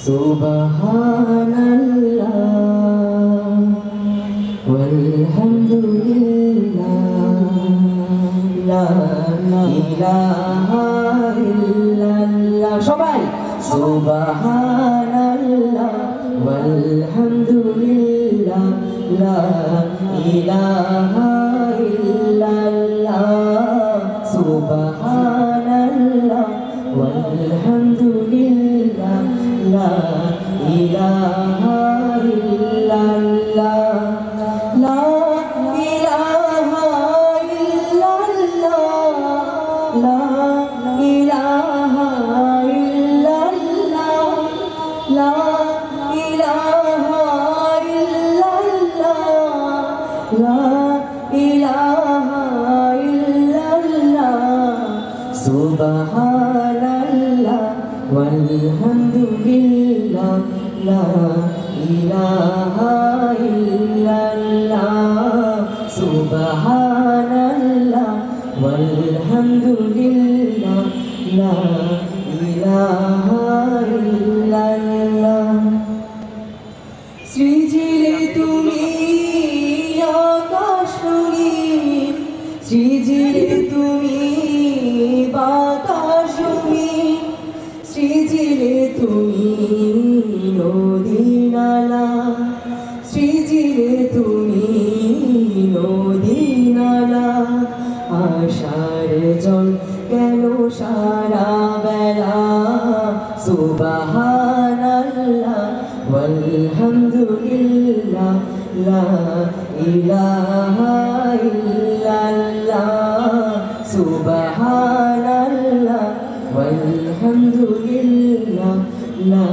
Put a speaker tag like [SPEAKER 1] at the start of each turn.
[SPEAKER 1] সুবহানাল্লাহ ওয়ালহামদুলিল্লাহ লা ইলাহা ইল্লাল্লাহ সবাই সুবহানাল্লাহ ওয়ালহামদুলিল্লাহ লা ইলাহা ইল্লাল্লাহ সুবহানাল্লাহ ওয়ালহামদুলিল্লাহ লা ইলাহা ইল্লাল্লাহ লা ইলাহা ইল্লাল্লাহ লা ইলাহা ইল্লাল্লাহ লা ইলাহা ইল্লাল্লাহ লা ইলাহা ইল্লাল্লাহ সুবহানাল্লাহ ওয়ালহামদুলিল্লাহ লা ইলাহা ইল্লাল্লাহ সুবহানাল্লাহ ওয়ালহামদুলিল্লাহ লা ইলাহা ইল্লাল্লাহ সৃজিলে তুমি আকাশ নীল সৃজিলে তুমি বাতাস নীল সৃজিলে তুমি নদী নালা সৃজিলে তুমি নদী নালা আশার জল কেন সারা বেলা সুবহানাল্লাহ ওয়ালহামদুলিল্লাহ লা ইলাহা ইল্লাল্লাহ সুবহানাল্লাহ ওয়ালহামদুলিল্লাহ লা